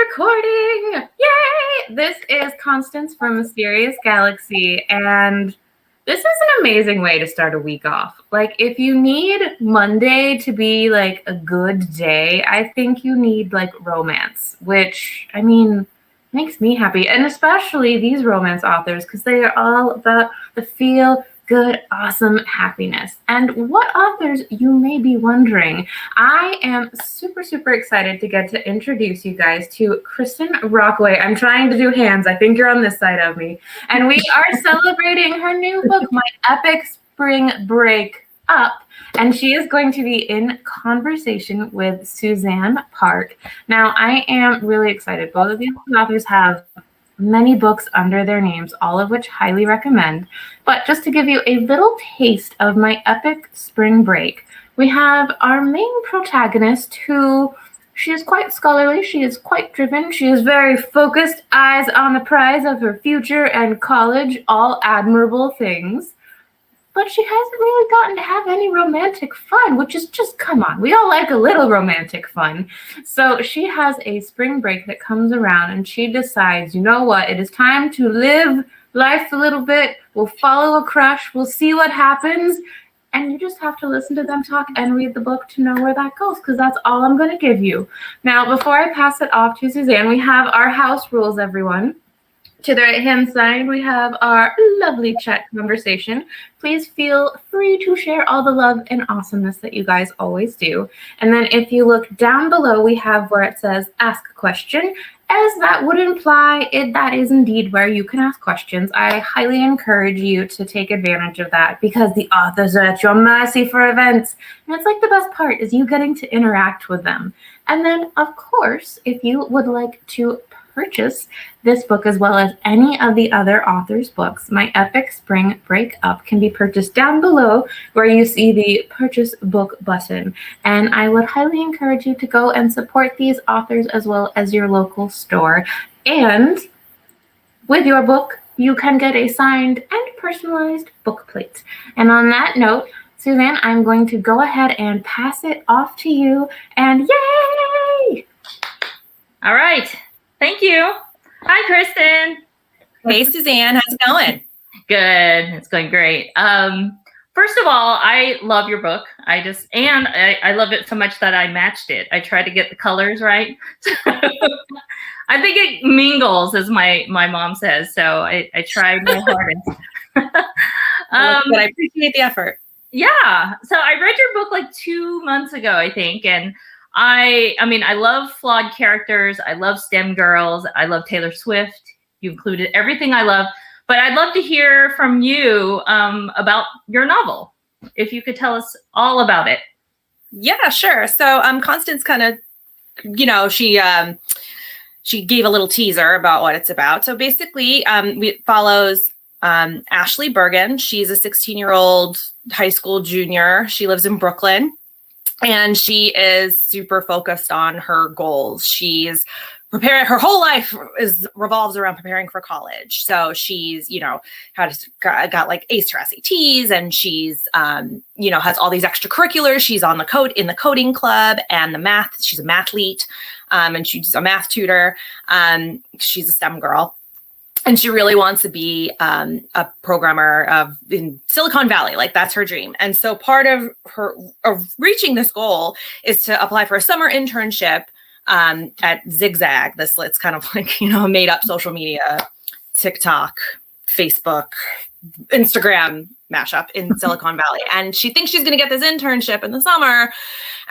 recording! Yay! This is Constance from Mysterious Galaxy, and this is an amazing way to start a week off. Like, if you need Monday to be like a good day, I think you need like romance, which, I mean, makes me happy. And especially these romance authors, because they are all about the feel good, awesome happiness. And what authors, you may be wondering. I am super, super excited to get to introduce you guys to Kristin Rockaway. I'm trying to do hands. I think you're on this side of me. And we are celebrating her new book, My Epic Spring Break Up. And she is going to be in conversation with Suzanne Park. Now, I am really excited. Both of these authors have many books under their names, all of which highly recommend. But just to give you a little taste of My Epic Spring Break, we have our main protagonist who, she is quite scholarly, she is quite driven, she is very focused, eyes on the prize of her future and college, all admirable things. But she hasn't really gotten to have any romantic fun, which is just, come on, we all like a little romantic fun. So she has a spring break that comes around and she decides, you know what, it is time to live life a little bit. We'll follow a crush, we'll see what happens. And you just have to listen to them talk and read the book to know where that goes, because that's all I'm going to give you. Now, before I pass it off to Suzanne, we have our house rules, everyone. To the right-hand side, we have our lovely chat conversation. Please feel free to share all the love and awesomeness that you guys always do. And then if you look down below, we have where it says Ask a Question, as that would imply that is indeed where you can ask questions. I highly encourage you to take advantage of that because the authors are at your mercy for events. And it's like the best part is you getting to interact with them. And then, of course, if you would like to purchase this book as well as any of the other authors' books, My Epic Spring Break Up can be purchased down below where you see the purchase book button. And I would highly encourage you to go and support these authors as well as your local store. And with your book, you can get a signed and personalized book plate. And on that note, Suzanne, I'm going to go ahead and pass it off to you. And yay! All right. Thank you. Hi, Kristin. Hey, Suzanne. How's it going? Good. It's going great. First of all, I love your book. I love it so much that I matched it. I tried to get the colors right. I think it mingles, as my mom says. So I tried my hardest. But I appreciate the effort. Yeah. So I read your book like 2 months ago, I think, and I mean, I love flawed characters. I love STEM girls. I love Taylor Swift. You included everything I love. But I'd love to hear from you about your novel, if you could tell us all about it. Yeah, sure. So Constance kind of, she gave a little teaser about what it's about. So basically, it follows Ashley Bergen. She's a 16-year-old high school junior. She lives in Brooklyn. And she is super focused on her goals. She's preparing, her whole life revolves around preparing for college. So she's, got like Ace her SATs, and she's, has all these extracurriculars. She's on in the coding club and the math. She's a mathlete, and she's a math tutor. She's a STEM girl. And she really wants to be a programmer in Silicon Valley. Like, that's her dream. And so part of reaching this goal is to apply for a summer internship at Zigzag. It's kind of like, a made up social media, TikTok, Facebook, Instagram mashup in Silicon Valley. And she thinks she's going to get this internship in the summer.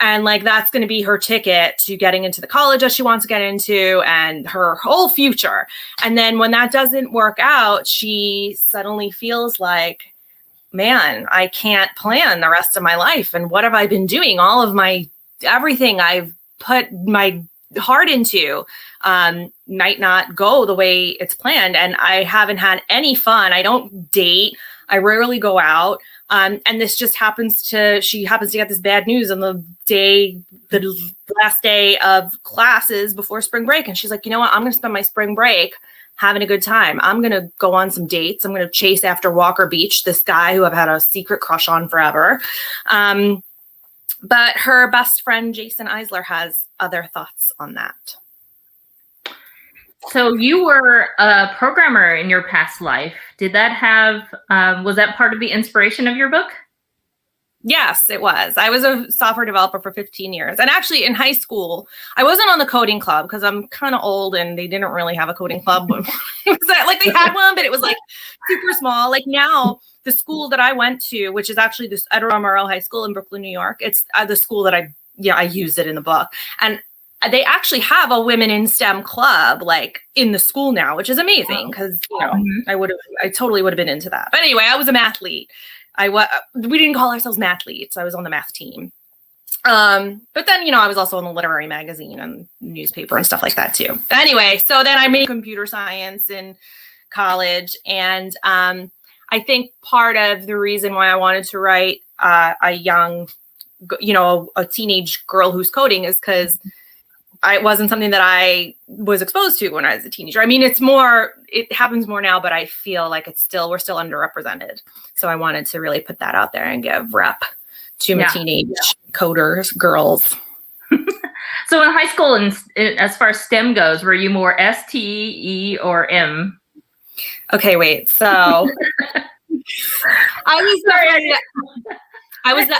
And like, that's going to be her ticket to getting into the college that she wants to get into and her whole future. And then when that doesn't work out, she suddenly feels like, man, I can't plan the rest of my life. And what have I been doing? All of everything I've put my heart into might not go the way it's planned. And I haven't had any fun. I don't date. I rarely go out. And this just she happens to get this bad news on the last day of classes before spring break. And she's like, you know what? I'm going to spend my spring break having a good time. I'm going to go on some dates. I'm going to chase after Walker Beach, this guy who I've had a secret crush on forever. But her best friend, Jason Eisler, has other thoughts on that. So you were a programmer in your past life. Did that have, was that part of the inspiration of your book? Yes, it was. I was a software developer for 15 years. And actually in high school, I wasn't on the coding club because I'm kind of old and they didn't really have a coding club. It was like they had one, but it was like super small. Like now, the school that I went to, which is actually this Edward R. Murrow High School in Brooklyn, New York, it's the school that I used it in the book. And they actually have a women in STEM club like in the school now, which is amazing because, you know, I totally would have been into that. But anyway, I was a mathlete. We didn't call ourselves mathletes. I was on the math team. But then, you know, I was also in the literary magazine and newspaper and stuff like that too. But anyway, so then I made computer science in college. And I think part of the reason why I wanted to write a young, you know, a teenage girl who's coding is because it wasn't something that I was exposed to when I was a teenager. I mean, it happens more now, but I feel like we're still underrepresented. So I wanted to really put that out there and give rep to my teenage coders, girls. So in high school, and as far as STEM goes, were you more S, T, E, or M? Okay, wait. So I was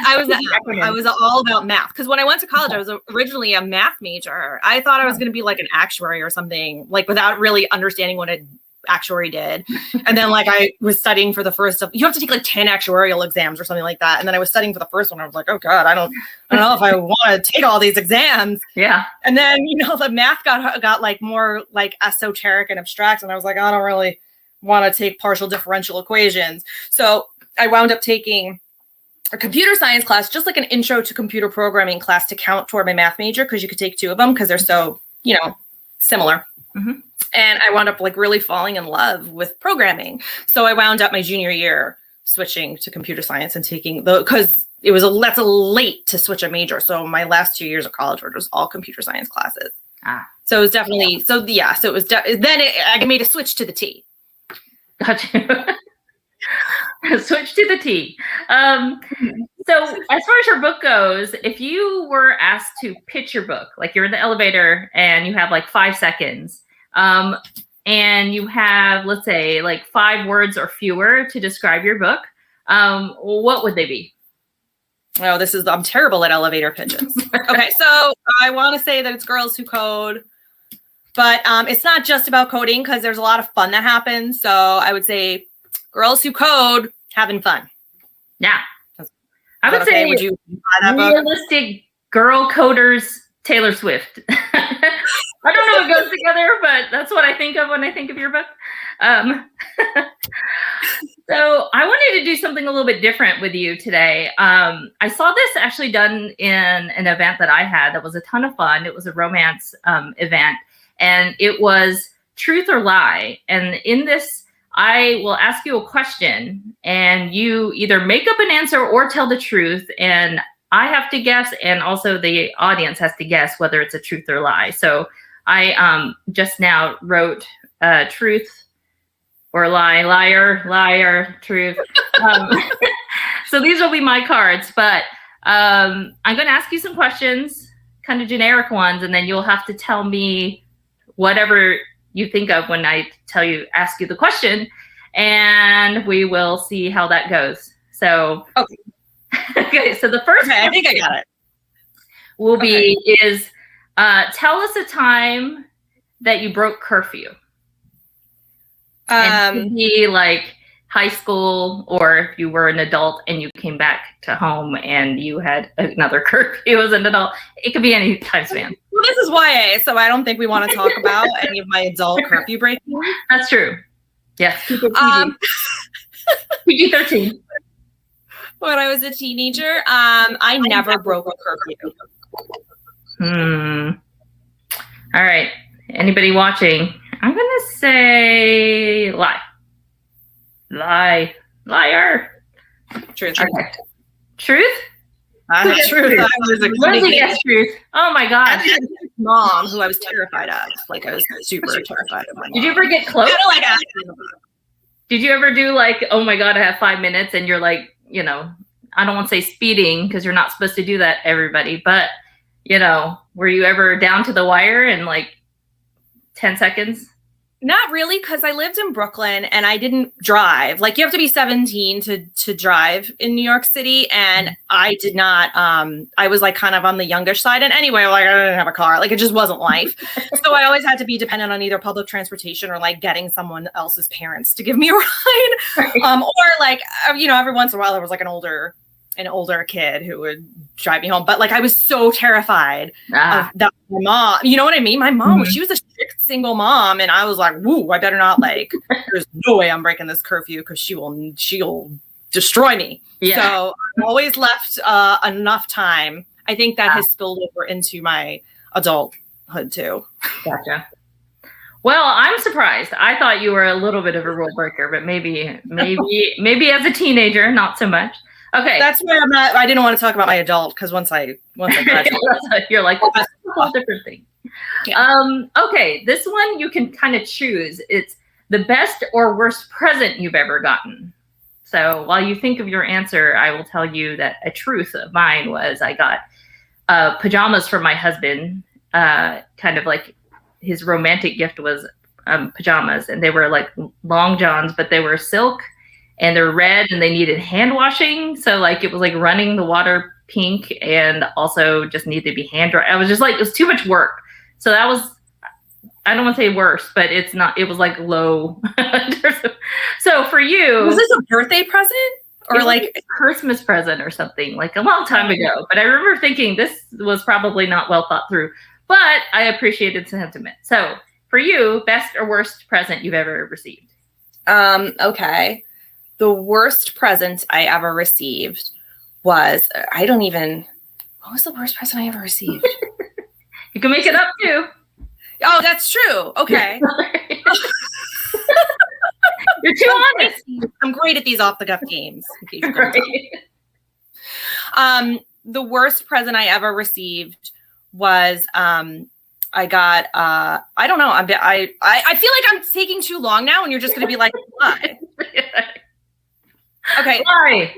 all about math because when I went to college, I was originally a math major. I thought I was going to be like an actuary or something, like without really understanding what an actuary did. And then like I was studying for the first you have to take like 10 actuarial exams or something like that. And then I was studying for the first one. I was like, oh God, I don't know if I want to take all these exams. Yeah. And then, you know, the math got like more like esoteric and abstract. And I was like, I don't really want to take partial differential equations. So I wound up taking a computer science class, just like an intro to computer programming class to count toward my math major, because you could take two of them because they're so, you know, similar. Mm-hmm. And I wound up like really falling in love with programming. So I wound up my junior year switching to computer science and taking because that's late to switch a major. So my last 2 years of college were just all computer science classes. So it was definitely, so it was, then I made a switch to the T. Gotcha. Switch to the T. So as far as your book goes, if you were asked to pitch your book, like you're in the elevator and you have like 5 seconds, and you have, let's say, like 5 words or fewer to describe your book, what would they be? Oh, I'm terrible at elevator pitches. Okay, so I want to say that it's girls who code, but it's not just about coding because there's a lot of fun that happens. So I would say girls who code having fun. Yeah. I would say would you buy that realistic book? Girl coders, Taylor Swift. I don't know if it goes together, but that's what I think of when I think of your book. So I wanted to do something a little bit different with you today. I saw this actually done in an event that I had that was a ton of fun. It was a romance event, and it was truth or lie. And in this, I will ask you a question and you either make up an answer or tell the truth. And I have to guess. And also the audience has to guess whether it's a truth or lie. So I just now wrote truth or lie, liar, truth. So these will be my cards, but I'm going to ask you some questions, kind of generic ones. And then you'll have to tell me whatever you think of when I ask you the question, and we will see how that goes. So, okay. So the first, I think I got it. Is tell us a time that you broke curfew. And it could be like high school, or if you were an adult and you came back to home and you had another curfew as an adult. It could be any time span. Well, this is YA, so I don't think we want to talk about any of my adult curfew breaking. That's true. Yes. PG-13. When I was a teenager, I never broke a curfew. All right. Anybody watching? I'm going to say lie. Liar. Truth. Okay. Truth? Truth. Yes, truth. Oh my God. Mom, who I was terrified of. Like I was super terrified of my mom. Did you ever get close? Did you ever do like, oh my God, I have 5 minutes, and you're like, you know, I don't want to say speeding because you're not supposed to do that, everybody, but you know, were you ever down to the wire in like 10 seconds? Not really, because I lived in Brooklyn and I didn't drive. Like, you have to be 17 to drive in New York City, and I did not. I was like kind of on the youngish side, and anyway, like, I didn't have a car. Like, it just wasn't life. So I always had to be dependent on either public transportation or like getting someone else's parents to give me a ride, or like every once in a while there was like an older kid who would drive me home. But like, I was so terrified of that. My mom, you know what I mean? My mom, she was a strict single mom. And I was like, woo, I better not there's no way I'm breaking this curfew because she'll destroy me. Yeah. So I always left enough time. I think that has spilled over into my adulthood too. Gotcha. Well, I'm surprised. I thought you were a little bit of a rule breaker, but maybe as a teenager, not so much. Okay. That's why I didn't want to talk about my adult, because once I graduated, you're like, that's a whole different thing. Yeah. Okay. This one you can kind of choose. It's the best or worst present you've ever gotten. So while you think of your answer, I will tell you that a truth of mine was I got pajamas for my husband. Kind of like his romantic gift was pajamas, and they were like long johns, but they were silk. And they're red and they needed hand washing. So like, it was like running the water pink and also just needed to be hand dry. I was just like, it was too much work. So that was, I don't want to say worse, but it was like low. So for you. Was this a birthday present or like a Christmas present or something like a long time ago? But I remember thinking this was probably not well thought through, but I appreciated the sentiment. So for you, best or worst present you've ever received? Okay. The worst present I ever received was, what was the worst present I ever received? You can make it up too. Oh, that's true. Okay. You're too honest. I'm great at these off the cuff games. The worst present I ever received was, I got, I don't know. I feel like I'm taking too long now and you're just going to be like, why? Okay. Why?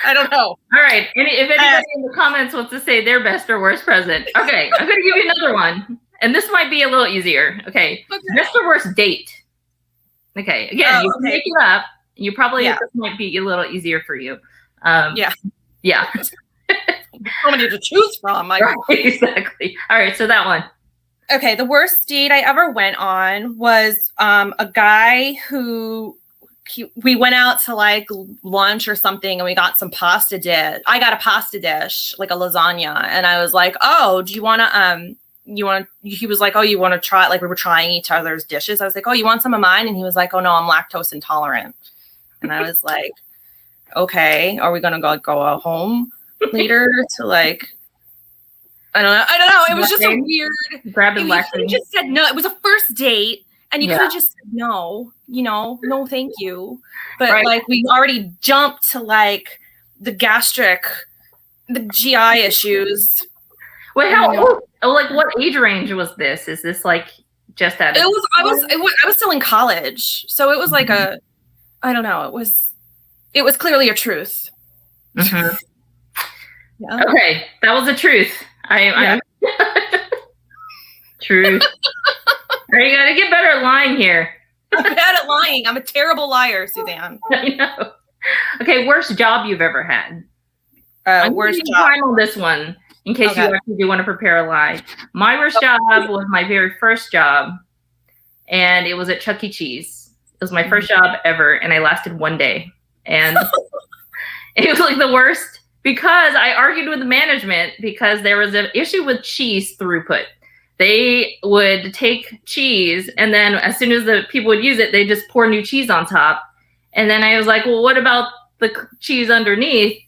I don't know. All right. If anybody in the comments wants to say their best or worst present. Okay. I'm going to give you another one. And this might be a little easier. Okay. Best or worst date. Okay. Again, you can make it up. You probably, this might be a little easier for you. Yeah. So many to choose from. Right, exactly. All right. So that one. Okay, the worst date I ever went on was a guy who we went out to like lunch or something, and we got some pasta dish. I got a pasta dish, like a lasagna, and I was like, "Oh, do you want to He was like, "Oh, you want to try?" Like, we were trying each other's dishes. I was like, "Oh, you want some of mine?" And he was like, "Oh no, I'm lactose intolerant." And I was like, "Okay, are we gonna go home later to like?" I don't know. It was just a weird. Grabbing He just said no. It was a first date, and you could have just said no. No, thank you. But like, we already jumped to like the GI issues. Wait, like what age range was this? Is this like just at? I was still in college, so it was like I don't know. It was clearly a truth. Mm-hmm. Yeah. Okay, that was a truth. I'm Truth. You gotta get better at lying here. I'm bad at lying. I'm a terrible liar, Suzanne. I know. Okay, worst job you've ever had. Worst job. Time on this one, in case you actually do want to prepare a lie. My worst job was my very first job, and it was at Chuck E. Cheese. It was my first job ever, and I lasted 1 day, and it was like the worst. Because I argued with the management because there was an issue with cheese throughput. They would take cheese, and then as soon as the people would use it, they just pour new cheese on top. And then I was like, well, what about the cheese underneath?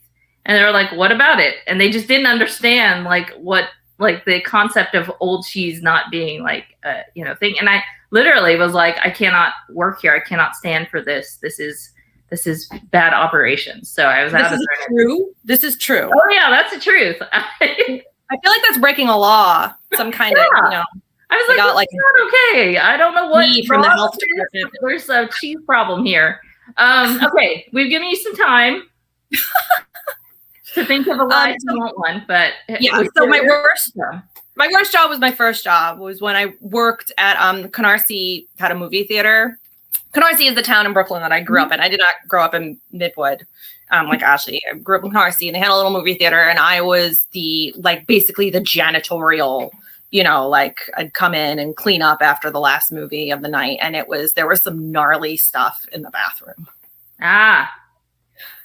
And they were like, what about it? And they just didn't understand like the concept of old cheese not being like a thing. And I literally was like, I cannot work here. I cannot stand for this. This is bad operations. So I was out of there. True. This is true. Oh yeah, that's the truth. I feel like that's breaking a law. Some kind of, I was like, that's not okay. I don't know what from the health department. There's a cheese problem here. Okay, we've given you some time to think of a lie if you want one, but so my My worst job was my first job. Was when I worked at Canarsie, had a movie theater. Canarsie is the town in Brooklyn that I grew up in. I did not grow up in Midwood, like Ashley. I grew up in Canarsie, and they had a little movie theater, and I was basically the janitorial. I'd come in and clean up after the last movie of the night, and there was some gnarly stuff in the bathroom. Ah,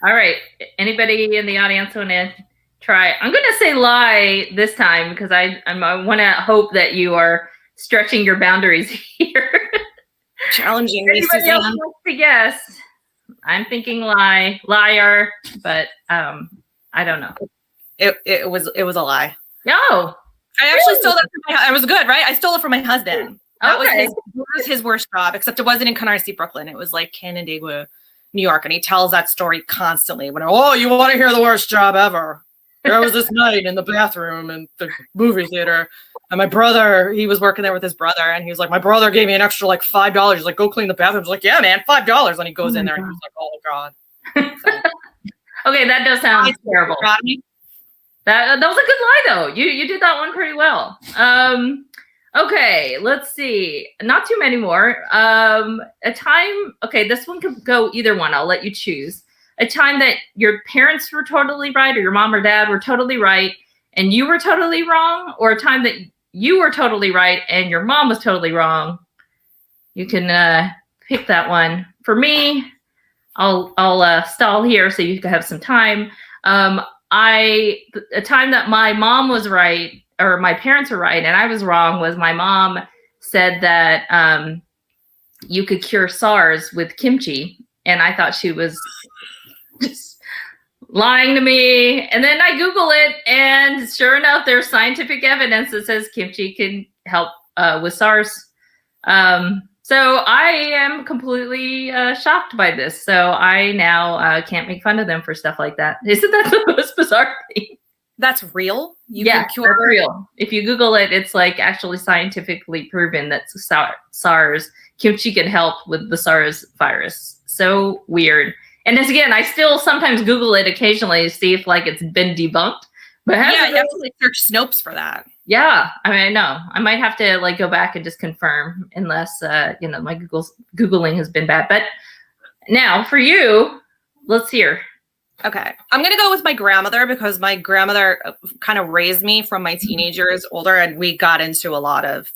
all right. Anybody in the audience want to try? I'm going to say lie this time because I want to hope that you are stretching your boundaries here. Challenging me, Anybody else Suzanne. wants to guess? I'm thinking liar, but I don't know. It was a lie. No. I actually stole that from I was good, right? I stole it from my husband. That Okay. was his worst job, except it wasn't in Canarsie, Brooklyn. It was like Canandaigua, New York. And he tells that story constantly. You want to hear the worst job ever? There was this night in the bathroom in the movie theater. And my brother, he was working there with his brother. And he was like, my brother gave me an extra like $5. He's like, go clean the bathroom. I was like, yeah, man, $5. And he goes in there and he's like, oh, God. So, Okay, that does sound terrible. That was a good lie, though. You did that one pretty well. Okay, let's see. Not too many more. A time. Okay, this one could go either one. I'll let you choose. A time that your parents were totally right, or your mom or dad were totally right, and you were totally wrong, or a time that you were totally right and your mom was totally wrong. You can pick that one. For me, I'll stall here so you can have some time. A time that my mom was right, or my parents were right, and I was wrong, was my mom said that you could cure Sars with kimchi, and I thought she was just lying to me. And then I Google it, and sure enough, there's scientific evidence that says kimchi can help with Sars. So I am completely shocked by this. So I now can't make fun of them for stuff like that. Isn't that the most bizarre thing? That's real? That's real. If you Google it, it's like actually scientifically proven that SARS, kimchi can help with the SARS virus. So weird. And as again, I still sometimes Google it occasionally to see if like it's been debunked. But you have to like search Snopes for that. Yeah, I mean, I know. I might have to like go back and just confirm, unless my Googling has been bad. But now for you, let's hear. Okay, I'm gonna go with my grandmother because my grandmother kind of raised me from my teenagers older, and we got into a lot of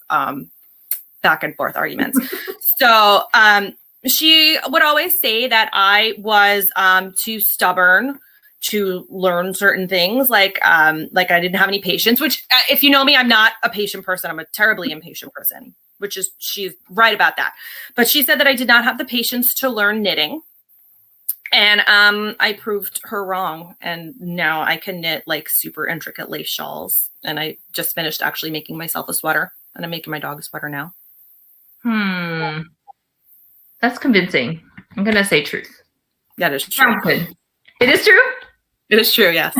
back and forth arguments. So she would always say that I was too stubborn to learn certain things, like I didn't have any patience, which if you know me, I'm not a patient person. I'm a terribly impatient person, she's right about that. But she said that I did not have the patience to learn knitting. And I proved her wrong. And now I can knit like super intricate lace shawls. And I just finished actually making myself a sweater, and I'm making my dog a sweater now. That's convincing. I'm going to say truth. That is true. It is true? It is true, yes.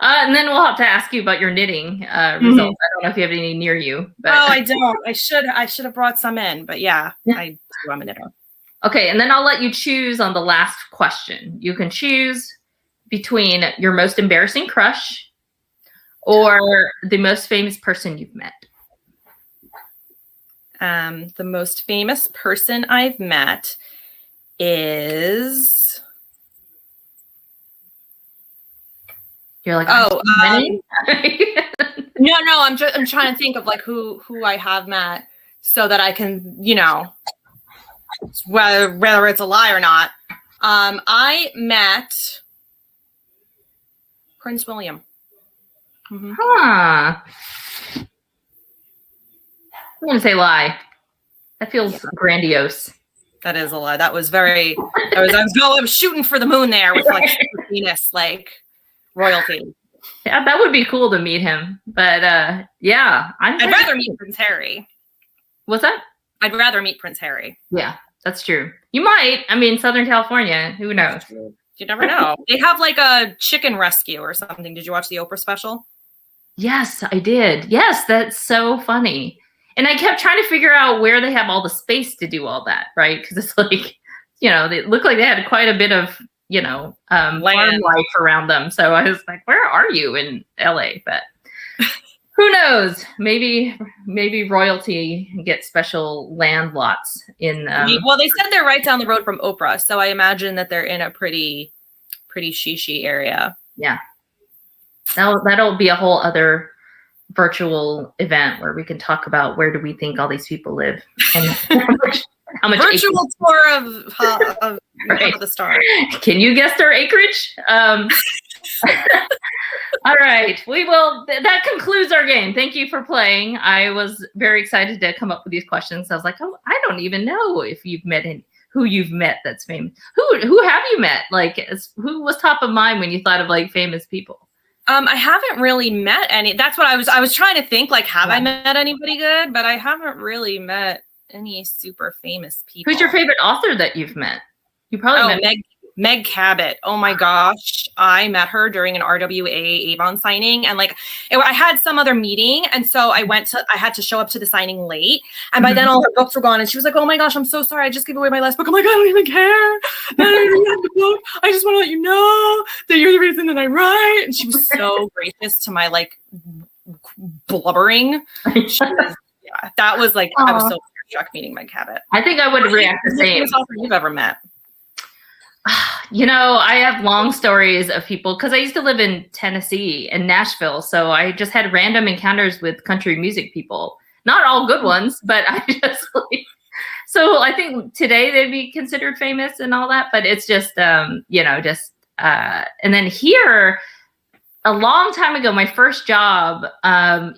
And then we'll have to ask you about your knitting results. I don't know if you have any near you. But. Oh, I don't. I should have brought some in, but yeah, I do. I'm a knitter. Okay, and then I'll let you choose on the last question. You can choose between your most embarrassing crush or the most famous person you've met. The most famous person I've met is... You're like, no. I'm trying to think of like who I have met so that I can, whether it's a lie or not. I met Prince William. Mm-hmm. Huh. I'm gonna say lie. That feels grandiose. That is a lie. That was I was shooting for the moon there with like Venus, like royalty. Yeah, that would be cool to meet him. But yeah, I'd rather meet Prince Harry. What's that? I'd rather meet Prince Harry. Yeah, that's true. You might. I mean, Southern California. Who knows? You never know. They have like a chicken rescue or something. Did you watch the Oprah special? Yes, I did. Yes, that's so funny. And I kept trying to figure out where they have all the space to do all that, right? Because it's like, they look like they had quite a bit of farm life around them. So I was like, where are you in LA? But who knows? Maybe royalty gets special land lots in. Well, they said they're right down the road from Oprah, so I imagine that they're in a pretty shishi area. Yeah, that'll be a whole other virtual event where we can talk about where do we think all these people live and how much virtual tour of right. The star. Can you guess their acreage? All right, we will. That concludes our game. Thank you for playing. I was very excited to come up with these questions. I was like, oh, I don't even know if you've met who you've met that's famous. Who have you met? Like, who was top of mind when you thought of like famous people? I haven't really met any. That's what I was trying to think. Like, have I met anybody good? But I haven't really met any super famous people. Who's your favorite author that you've met? You probably met Meg Cabot. Oh my gosh. I met her during an RWA Avon signing. And like, I had some other meeting. And so I had to show up to the signing late. And by then all her books were gone. And she was like, oh my gosh, I'm so sorry. I just gave away my last book. I'm like, I don't even care. I don't even have the book. I just want to let you know that you're the reason that I write. And she was so gracious to my like blubbering. That was like, I was so shocked meeting Meg Cabot. I think I would react the same. Who's author you've ever met? I have long stories of people because I used to live in Tennessee and Nashville. So I just had random encounters with country music people. Not all good ones, but I just so I think today they'd be considered famous and all that. But it's just, and then here, a long time ago, my first job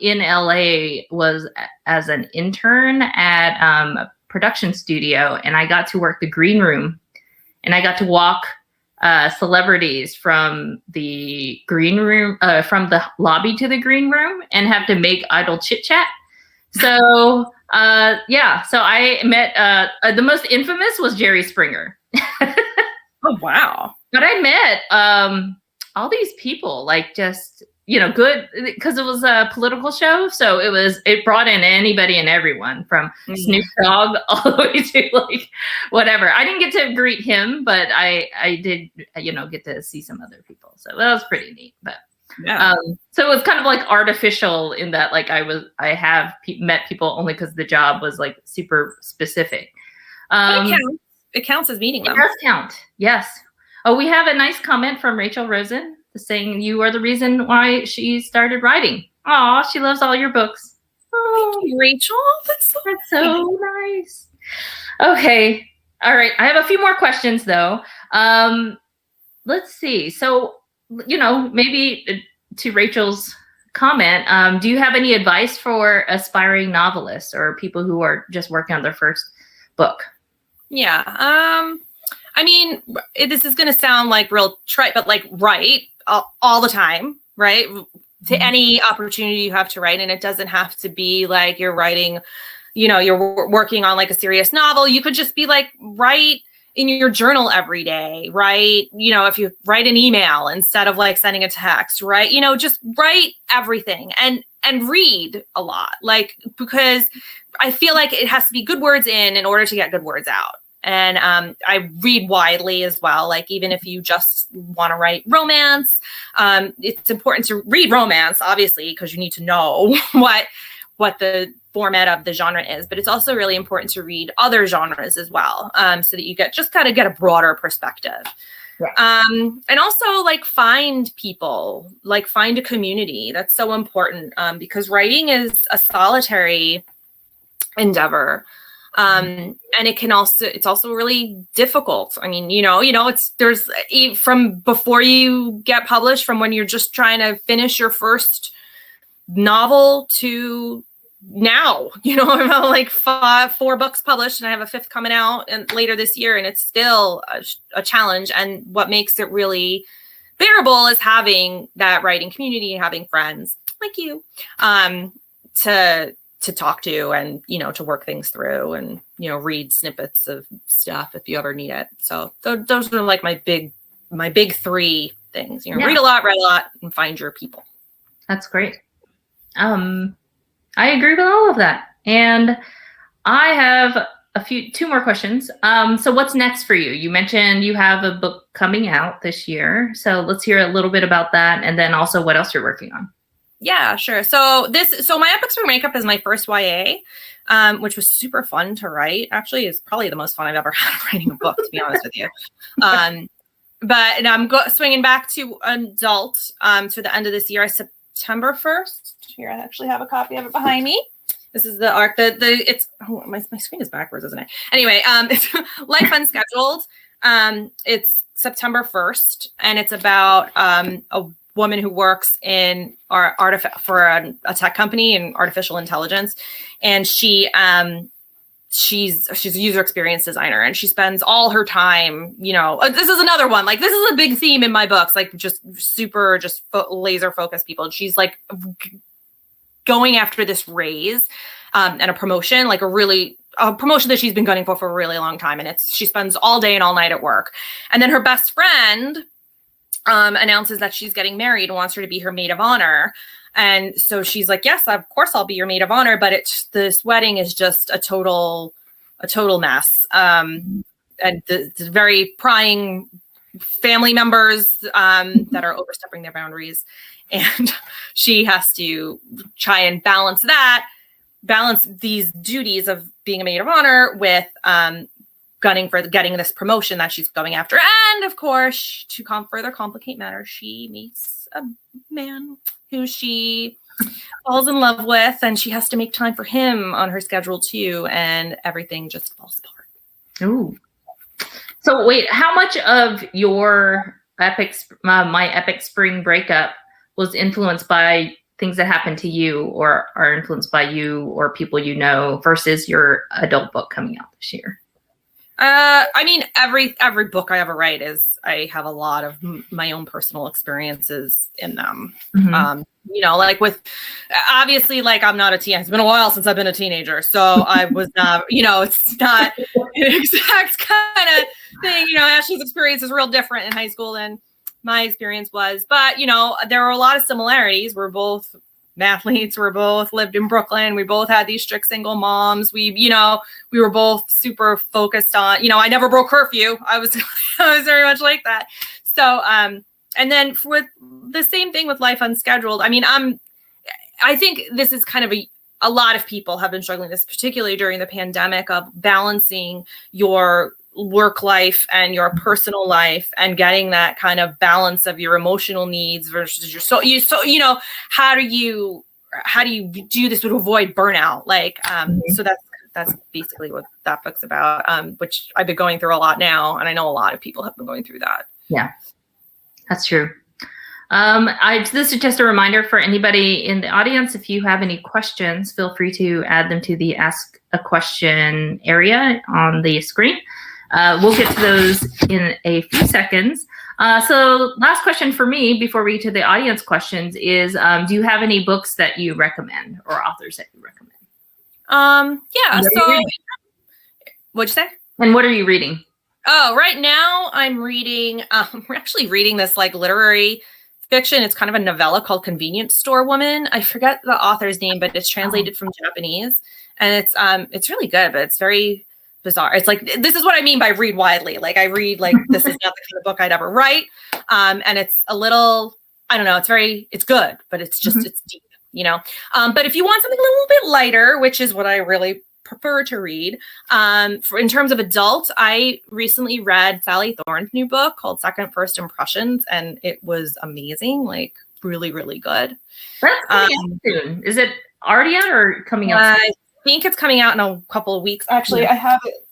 in LA was as an intern at a production studio. And I got to work the green room. And I got to walk celebrities from the green room, from the lobby to the green room, and have to make idle chit chat. So so I met the most infamous was Jerry Springer. Oh wow! But I met all these people, like just good because it was a political show, so it brought in anybody and everyone from Snoop Dogg all the way to like whatever. I didn't get to greet him, but I did get to see some other people, so that was pretty neat. But so it was kind of like artificial in that like I have met people only because the job was like super specific. It counts as meeting them. It does count, yes. Oh, we have a nice comment from Rachel Rosen saying you are the reason why she started writing. Aw, she loves all your books. Oh, thank you, Rachel. That's so nice. Okay. All right. I have a few more questions though. Let's see. So, maybe to Rachel's comment, do you have any advice for aspiring novelists or people who are just working on their first book? Yeah. I mean, this is going to sound like real trite, but like write all the time, right? To any opportunity you have to write. And it doesn't have to be like you're writing, you're working on like a serious novel. You could just be like, write in your journal every day, right? If you write an email instead of like sending a text, right? Just write everything and read a lot, like, because I feel like it has to be good words in order to get good words out. And I read widely as well. Like, even if you just want to write romance, it's important to read romance, obviously, because you need to know what the format of the genre is. But it's also really important to read other genres as well, so that you get a broader perspective. Yeah. And also like find people, like find a community. That's so important, because writing is a solitary endeavor. And it's also really difficult. I mean, there's from before you get published, from when you're just trying to finish your first novel to now, I'm like 4 books published and I have a 5th coming out and later this year. And it's still a challenge. And what makes it really bearable is having that writing community and having friends like you, to talk to and, to work things through and, read snippets of stuff if you ever need it. So those are like my big 3 things, read a lot, write a lot, and find your people. That's great. I agree with all of that. And I have two more questions. So what's next for you? You mentioned you have a book coming out this year. So let's hear a little bit about that. And then also what else you're working on. Yeah, sure. So my Epic Spring Makeup is my first YA, which was super fun to write. Actually, it's probably the most fun I've ever had writing a book, to be honest with you. But I'm swinging back to adult to the end of this year, September 1st. Here, I actually have a copy of it behind me. This is the arc. My screen is backwards, isn't it? Anyway, it's Life Unscheduled. It's September 1st, and it's about a woman who works in for a tech company in artificial intelligence, and she's a user experience designer, and she spends all her time, this is another one, like this is a big theme in my books, like just super laser focused people. She's like going after this raise and a promotion, like a promotion that she's been gunning for a really long time, and she spends all day and all night at work. And then her best friend announces that she's getting married and wants her to be her maid of honor. And so she's like, yes, of course I'll be your maid of honor. But this wedding is just a total mess. And the very prying family members that are overstepping their boundaries. And she has to try and balance these duties of being a maid of honor with gunning for getting this promotion that she's going after. And of course, to further complicate matters, she meets a man who she falls in love with, and she has to make time for him on her schedule too, and everything just falls apart. Ooh. So wait, how much of your my Epic Spring breakup was influenced by things that happened to you or are influenced by you or people you know versus your adult book coming out this year? I mean, every book I ever write I have a lot of my own personal experiences in them. Mm-hmm. Like with, obviously, like I'm not a teen. It's been a while since I've been a teenager. So I was not, it's not an exact kind of thing. Ashley's experience is real different in high school than my experience was. But, there were a lot of similarities. We're both mathletes. We both lived in Brooklyn. We both had these strict single moms. We were both super focused on, I never broke curfew. I was very much like that. So, and then with the same thing with Life Unscheduled, I mean, I think this is kind of a lot of people have been struggling this, particularly during the pandemic, of balancing your work life and your personal life and getting that kind of balance of your emotional needs versus your how do you do this to avoid burnout? Like, so that's basically what that book's about, which I've been going through a lot now. And I know a lot of people have been going through that. Yeah, that's true. This is just a reminder for anybody in the audience. If you have any questions, feel free to add them to the Ask a Question area on the screen. We'll get to those in a few seconds. So last question for me before we get to the audience questions is, do you have any books that you recommend or authors that you recommend? Yeah. So what'd you say? And what are you reading? Oh, right now I'm reading, we're actually reading this like literary fiction. It's kind of a novella called Convenience Store Woman. I forget the author's name, but it's translated from Japanese, and it's really good, but it's very bizarre. It's like, this is what I mean by read widely. Like I read, like, this is not the kind of book I'd ever write. And it's a little, I don't know, it's good, but it's just, it's deep, but if you want something a little bit lighter, which is what I really prefer to read, in terms of adult, I recently read Sally Thorne's new book called First Impressions, and it was amazing, like really, really good. That's coming out soon. Is it already out or coming out soon? I think it's coming out in a couple of weeks. Actually, yeah.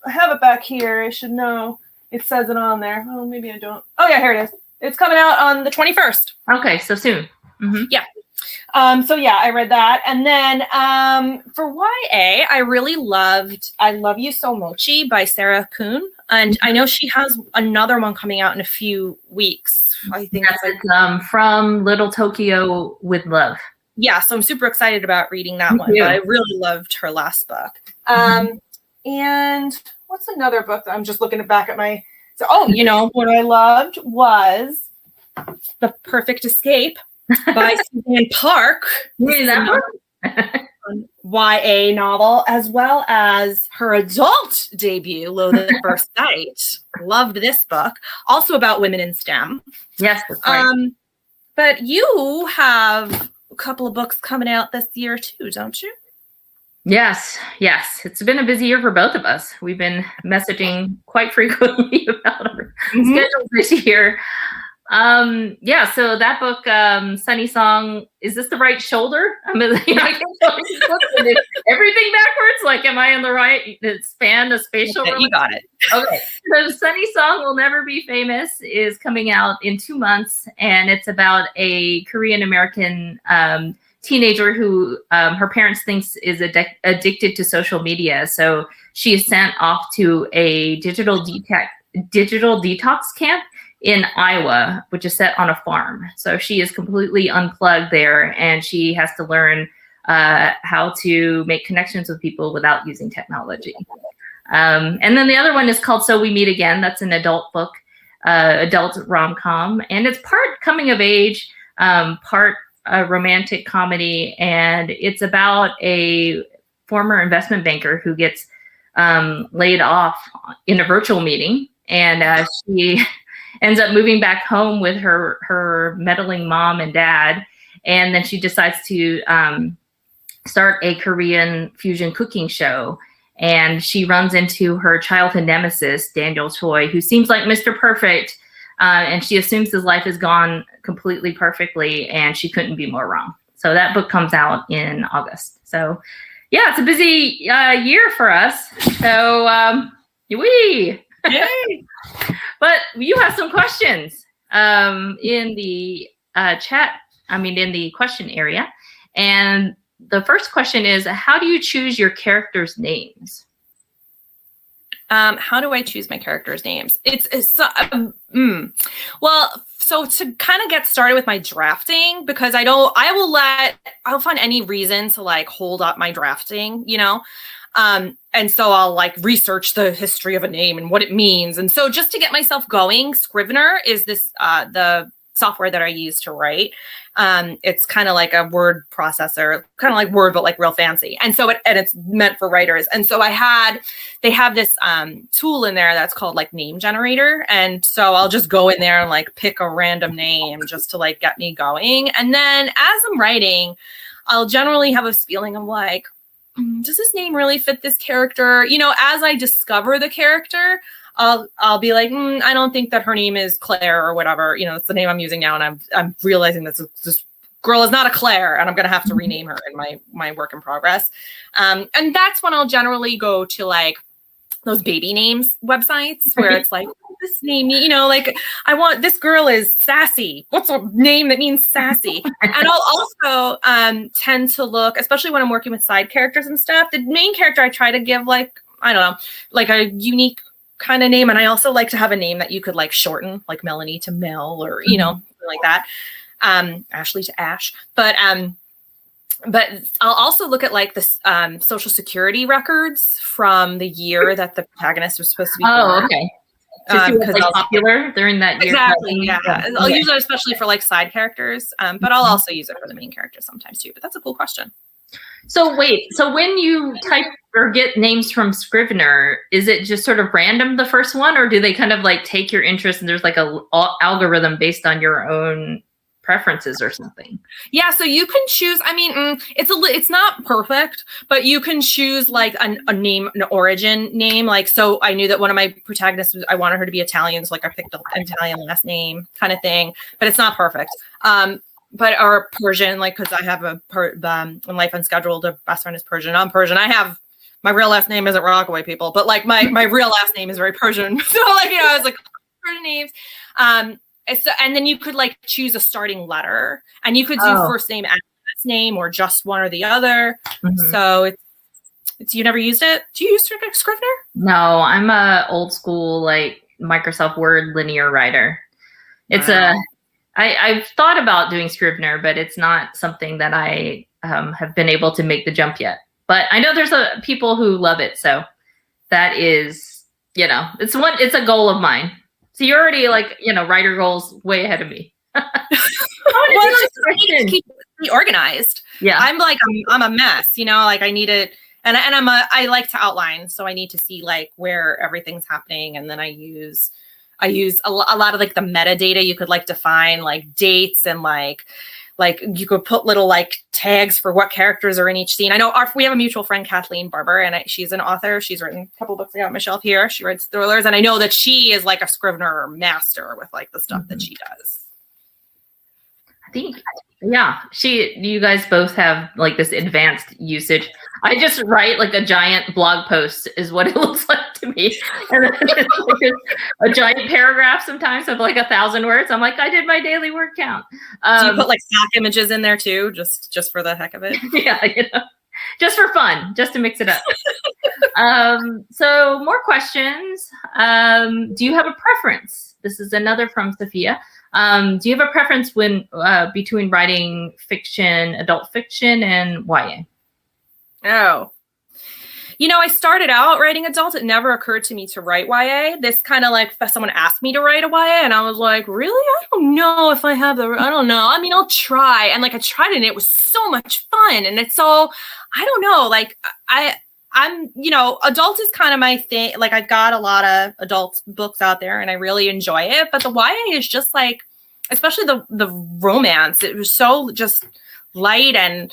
I have it back here. I should know. It says it on there. Oh, maybe I don't. Oh yeah, here it is. It's coming out on the 21st. Okay, so soon. Mm-hmm. Yeah. So yeah, I read that. And then for YA, I really loved I Love You So Mochi by Sarah Kuhn. And I know she has another one coming out in a few weeks. I think that's From Little Tokyo with Love. Yeah, so I'm super excited about reading that one. But I really loved her last book. And what's another book that I'm just looking back at my... So, what I loved was The Perfect Escape by Suzanne Park. Read that book? YA novel, as well as her adult debut, Loathed at First Sight. Loved this book. Also about women in STEM. Yes, that's right. But you have a couple of books coming out this year too, don't you? Yes. It's been a busy year for both of us. We've been messaging quite frequently about our schedules this year. So that book, Sunny Song, is this the right shoulder? I mean, I can everything backwards. Like, am I in the right span, the spatial? You got it. Okay. So Sunny Song Will Never Be Famous is coming out in 2 months, and it's about a Korean American teenager who her parents thinks is addicted to social media. So she is sent off to a digital detox camp in Iowa, which is set on a farm. So she is completely unplugged there, and she has to learn how to make connections with people without using technology. And then the other one is called So We Meet Again. That's an adult book, adult rom-com, and it's part coming of age, part a romantic comedy, and it's about a former investment banker who gets laid off in a virtual meeting, and she ends up moving back home with her meddling mom and dad, and then she decides to start a Korean fusion cooking show, and she runs into her childhood nemesis, Daniel Choi, who seems like Mr. Perfect, and she assumes his life has gone completely perfectly, and she couldn't be more wrong. So that book comes out in August. So yeah, it's a busy year for us. So Yay! But you have some questions in the chat, in the question area. And the first question is, how do you choose your characters' names? How do I choose my characters' names? So to kind of get started with my drafting, because I'll find any reason to like hold up my drafting, and so I'll like research the history of a name and what it means. And so just to get myself going, Scrivener is this, the software that I use to write. It's kind of like a word processor, kind of like Word, but like real fancy. And so it's meant for writers. And so they have this tool in there that's called like name generator. And so I'll just go in there and like pick a random name just to like get me going. And then as I'm writing, I'll generally have a feeling of like, does this name really fit this character? As I discover the character, I'll be like, I don't think that her name is Claire or whatever. It's the name I'm using now, and I'm realizing that this girl is not a Claire, and I'm gonna have to rename her in my work in progress. And that's when I'll generally go to like those baby names websites where it's like, this name, like I want, this girl is Sassy. What's a name that means sassy? And I'll also tend to look, especially when I'm working with side characters and stuff, the main character I try to give like, I don't know, like a unique kind of name. And I also like to have a name that you could like shorten, like Melanie to Mel, or, something like that. Ashley to Ash. But I'll also look at like the social security records from the year that the protagonist was supposed to be born. Oh, okay. Because it's popular during that year. Exactly, yeah. I'll use it especially for like side characters, but I'll also use it for the main character sometimes too. But that's a cool question. So wait, so when you type or get names from Scrivener, is it just sort of random the first one, or do they kind of like take your interest and there's like a algorithm based on your own preferences or something? Yeah, so you can choose. It's not perfect, but you can choose like a name, an origin name. Like, so I knew that one of my protagonists, I wanted her to be Italian, so like I picked an Italian last name, kind of thing. But it's not perfect. Or Persian, like, because I have in Life Unscheduled, the best friend is Persian. I'm Persian. I have my real last name isn't Rockaway, people, but like my real last name is very Persian. So like, I was like Persian names. And then you could like choose a starting letter, and you could do first name and last name, or just one or the other. Mm-hmm. So it's you never used it? Do you use Scrivener? No, I'm a old school like Microsoft Word linear writer. It's I've thought about doing Scrivener, but it's not something that I have been able to make the jump yet. But I know there's people who love it, so that is, it's a goal of mine. So you're already like, writer goals way ahead of me. be organized. Yeah. I'm a mess, like I need it. And I like to outline. So I need to see like where everything's happening. And then I use a lot of like the metadata you could like define like dates and like you could put little like tags for what characters are in each scene. I know we have a mutual friend, Kathleen Barber, and she's an author. She's written a couple books I got on my shelf here. She writes thrillers. And I know that she is like a Scrivener master with like the stuff that she does. I think, yeah, you guys both have like this advanced usage. I just write like a giant blog post is what it looks like to me. And then it's like a giant paragraph sometimes of like 1,000 words. I'm like, I did my daily word count. Do you put like stock images in there too, just for the heck of it? Yeah, just for fun, just to mix it up. So more questions. Do you have a preference? This is another from Sophia. Do you have a preference between writing fiction, adult fiction, and YA? Oh, I started out writing adult. It never occurred to me to write YA. This kind of like someone asked me to write a YA, and I was like, really? I don't know if I have I don't know. I mean, I'll try. And like I tried, and it was so much fun. And it's so, I don't know. Like I'm, adult is kind of my thing. Like I've got a lot of adult books out there, and I really enjoy it. But the YA is just like, especially the romance. It was so just light and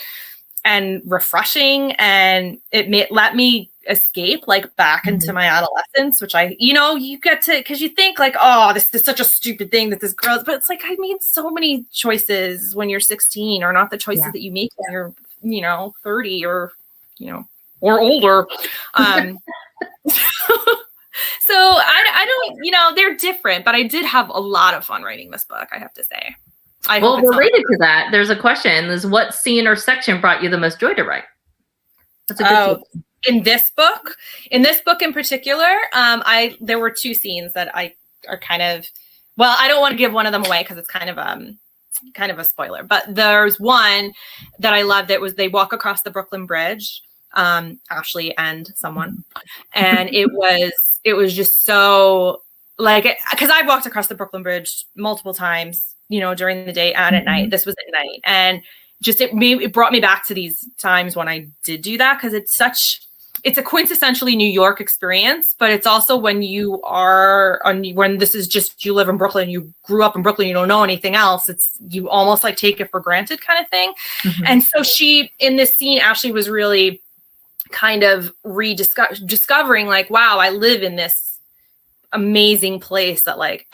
refreshing, and it let me escape like back into my adolescence, which you get to, because you think like, oh, this is such a stupid thing that this girl, but it's like I made so many choices when you're 16 are not the choices that you make when you're 30 or or older. So I don't, they're different, but I did have a lot of fun writing this book, I have to say. Well, related to that, there's a question: is what scene or section brought you the most joy to write? That's a good question. In this book in particular, there were two scenes that are kind of, well, I don't want to give one of them away because it's kind of a spoiler. But there's one that I loved. That was they walk across the Brooklyn Bridge, Ashley and someone, and it was just so like, because I've walked across the Brooklyn Bridge multiple times. During the day and at night. This was at night. And just it brought me back to these times when I did do that, because it's a quintessentially New York experience, but it's also when when this is just, you live in Brooklyn, you grew up in Brooklyn, you don't know anything else. It's, you almost like take it for granted kind of thing. Mm-hmm. And so in this scene, Ashley was really kind of discovering like, wow, I live in this amazing place that like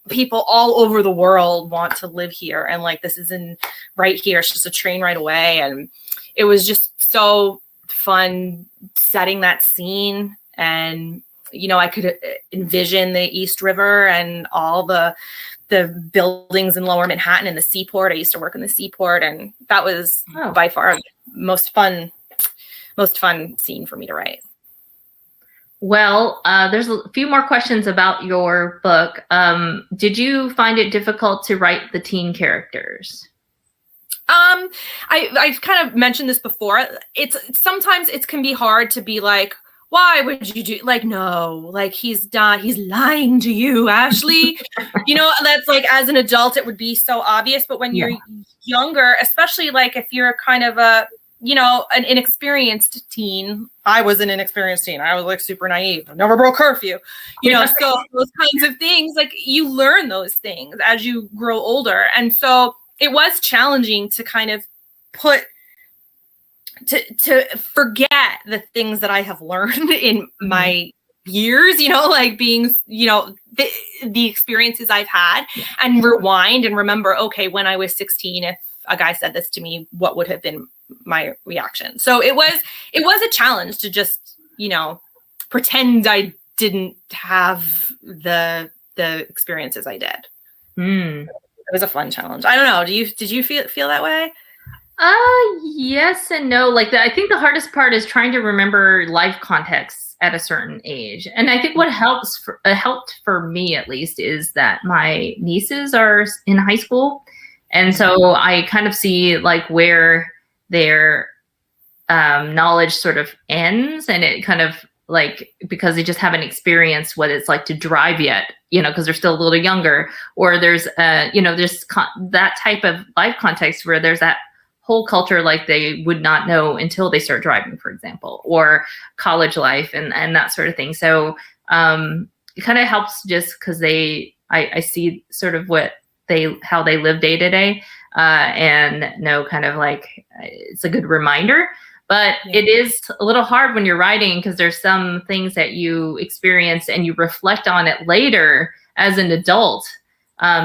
people all over the world want to live here. And like, this is right here. It's just a train right away. And it was just so fun setting that scene. And, I could envision the East River and all the buildings in Lower Manhattan and the seaport. I used to work in the seaport, and that was by far the most fun scene for me to write. Well, there's a few more questions about your book. Did you find it difficult to write the teen characters? I've kind of mentioned this before. Sometimes it can be hard to be like, why would you do, like, no, like he's lying to you, Ashley. That's like, as an adult, it would be so obvious. But when you're younger, especially like if you're kind of an inexperienced teen. I was an inexperienced teen. I was like super naive. I never broke curfew. So those kinds of things, like you learn those things as you grow older. And so it was challenging to kind of to forget the things that I have learned in my years, like being, the experiences I've had, and rewind and remember, okay, when I was 16, if a guy said this to me, what would have been my reaction? So it was a challenge to just, pretend I didn't have the experiences I did. It was a fun challenge. I don't know. Did you feel that way? Yes and no. Like I think the hardest part is trying to remember life contexts at a certain age. And I think what helped for me at least is that my nieces are in high school. And so I kind of see like where their knowledge sort of ends, and it kind of like, because they just haven't experienced what it's like to drive yet, because they're still a little younger, or there's, there's that type of life context where there's that whole culture like they would not know until they start driving, for example, or college life and that sort of thing. So it kind of helps just because I see sort of how they live day to day, and know kind of like it's a good reminder. But it is a little hard when you're writing because there's some things that you experience and you reflect on it later as an adult.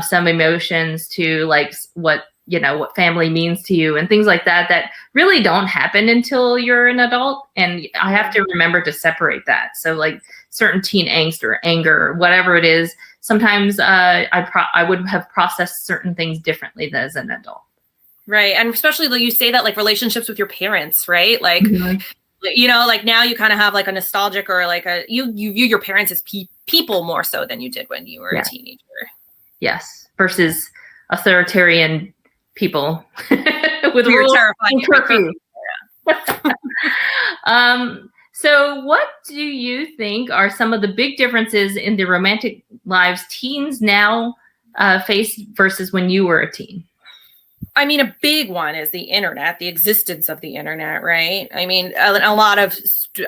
Some emotions to like what family means to you and things like that really don't happen until you're an adult. And I have to remember to separate that. So like certain teen angst or anger or whatever it is, sometimes I would have processed certain things differently as an adult. Right. And especially like you say that like relationships with your parents, right? Like, like now you kind of have like a nostalgic or like you view your parents as people more so than you did when you were a teenager. Yes. Versus authoritarian people with rules terrifying curfew. So what do you think are some of the big differences in the romantic lives teens now face versus when you were a teen? I mean, a big one is the internet, the existence of the internet, right? I mean, a lot of,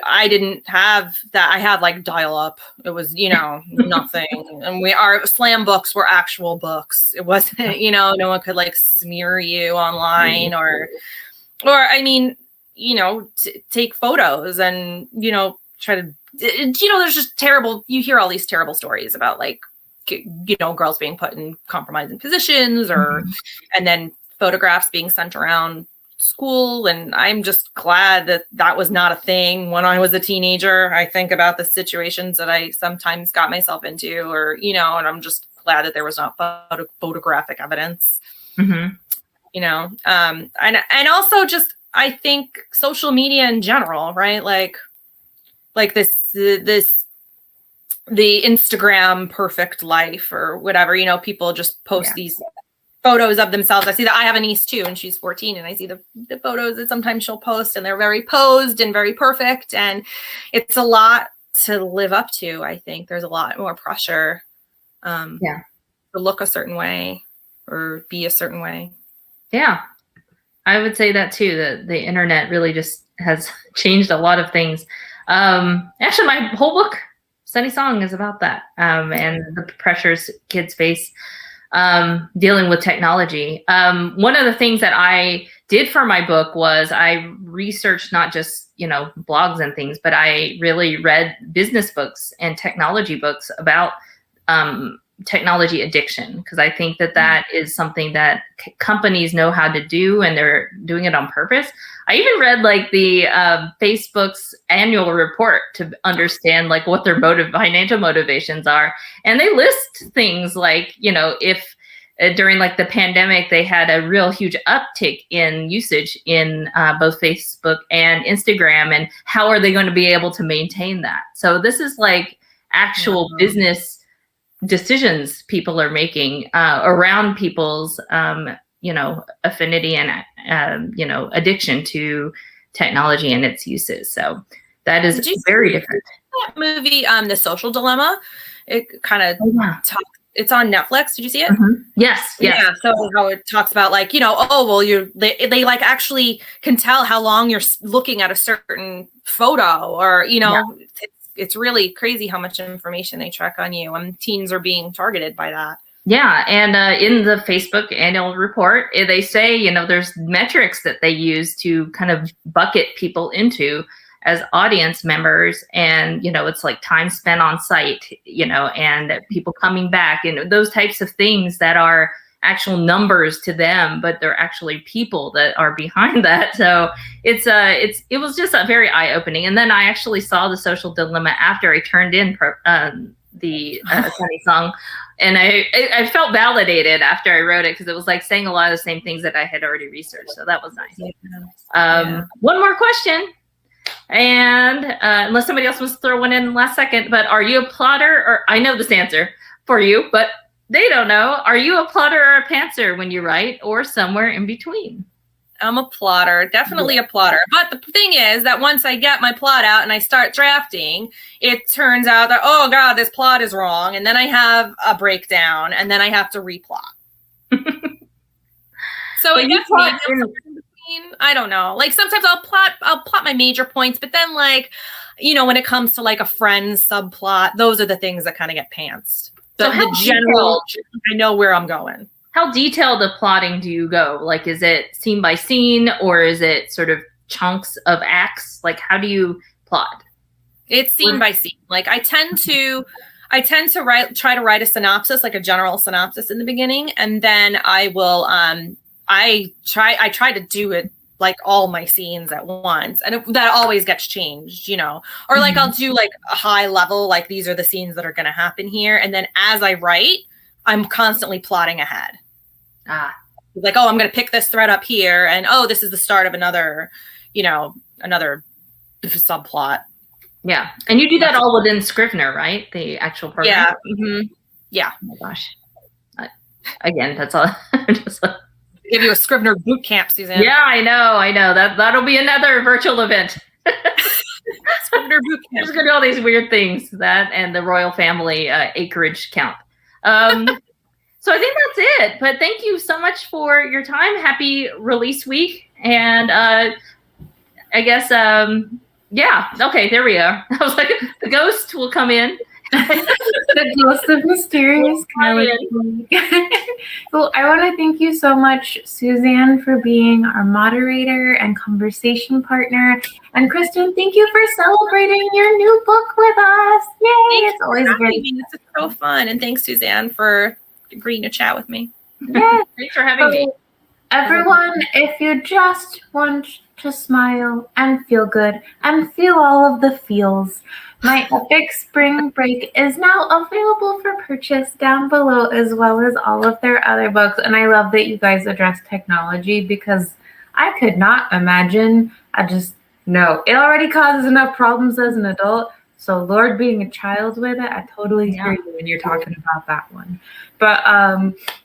I didn't have that. I had like dial up. It was, nothing. And our slam books were actual books. It wasn't, no one could like smear you online or I mean, take photos and, try to, there's just terrible, you hear all these terrible stories about like, girls being put in compromising positions and then photographs being sent around school. And I'm just glad that was not a thing when I was a teenager. I think about the situations that I sometimes got myself into or, and I'm just glad that there was not photographic evidence, and also just, I think social media in general, right? Like this, the Instagram perfect life or whatever, people just post these photos of themselves. I see that I have a niece too, and she's 14, and I see the photos that sometimes she'll post, and they're very posed and very perfect, and it's a lot to live up to. I think there's a lot more pressure, to look a certain way or be a certain way. Yeah, I would say that too. That the internet really just has changed a lot of things. Actually, my whole book, Sunny Song, is about that, and the pressures kids face dealing with technology. One of the things that I did for my book was I researched not just, blogs and things, but I really read business books and technology books about technology addiction, because I think that is something that companies know how to do, and they're doing it on purpose. I even read like the Facebook's annual report to understand like what their financial motivations are. And they list things like, if during like the pandemic, they had a real huge uptick in usage in both Facebook and Instagram, and how are they going to be able to maintain that? So this is like actual business decisions people are making around people's affinity and addiction to technology and its uses. So that is very different. That movie, The Social Dilemma, it kind of talks. It's on Netflix. Did you see it? Mm-hmm. Yes. Yeah. So how it talks about like, they like actually can tell how long you're looking at a certain photo or, it's really crazy how much information they track on you, and teens are being targeted by that. Yeah. And in the Facebook annual report, they say, there's metrics that they use to kind of bucket people into as audience members. And, it's like time spent on site, and people coming back, and those types of things that are actual numbers to them, but they're actually people that are behind that. So it was just a very eye-opening. And then I actually saw The Social Dilemma after I turned in the Sunny Song. And I felt validated after I wrote it, because it was like saying a lot of the same things that I had already researched. So that was nice. One more question. And unless somebody else wants to throw one in last second, but are you a plotter? Or I know this answer for you, but they don't know. Are you a plotter or a pantser when you write, or somewhere in between? I'm a plotter, definitely a plotter. But the thing is that once I get my plot out and I start drafting, it turns out that, oh God, this plot is wrong. And then I have a breakdown, and then I have to replot. So I guess scene. I don't know. Like sometimes I'll plot my major points, but then like, when it comes to like a friend's subplot, those are the things that kind of get pantsed. So the general, I know where I'm going. How detailed the plotting do you go? Like, is it scene by scene, or is it sort of chunks of acts? Like, how do you plot? It's scene by scene. Like I tend to try to write a synopsis, like a general synopsis in the beginning, and then I will I try to do it like all my scenes at once, and that always gets changed, or like I'll do like a high level, like these are the scenes that are going to happen here, and then as I write, I'm constantly plotting ahead. Like, oh, I'm going to pick this thread up here, and oh, this is the start of another subplot. Yeah, and you do that all within Scrivener, right? The actual program. Yeah. Mm-hmm. Yeah. Oh my gosh. Again, that's all. Just give you a Scrivener boot camp, Suzanne. Yeah, I know. That'll be another virtual event. Scrivener boot camp. Just gonna do all these weird things. That and the royal family acreage count. So I think that's it. But thank you so much for your time. Happy release week, and I guess yeah. Okay, there we are. I was like, the ghost will come in. The ghost of mysterious Galaxy. Well, I want to thank you so much, Suzanne, for being our moderator and conversation partner. And Kristin, thank you for celebrating your new book with us. Yay! It's always great. This is so fun. And thanks, Suzanne, for agreeing to chat with me. Yes. Thanks for having me. Everyone, if you just want to smile and feel good and feel all of the feels, my epic spring break is now available for purchase down below, as well as all of their other books. And I love that you guys address technology, because I could not imagine. No, it already causes enough problems as an adult. So Lord, being a child with it, I totally hear you when you're talking about that one. But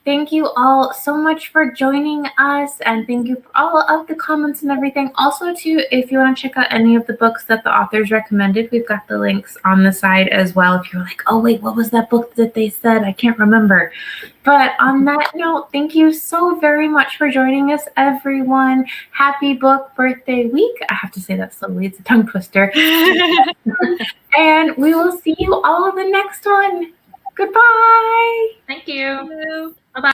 thank you all so much for joining us, and thank you for all of the comments and everything. Also, too, if you want to check out any of the books that the authors recommended, we've got the links on the side as well. If you're like, oh wait, what was that book that they said? I can't remember. But on that note, thank you so very much for joining us, everyone. Happy book birthday week. I have to say that slowly. It's a tongue twister. And we will see you all in the next one. Goodbye. Thank you. Bye-bye.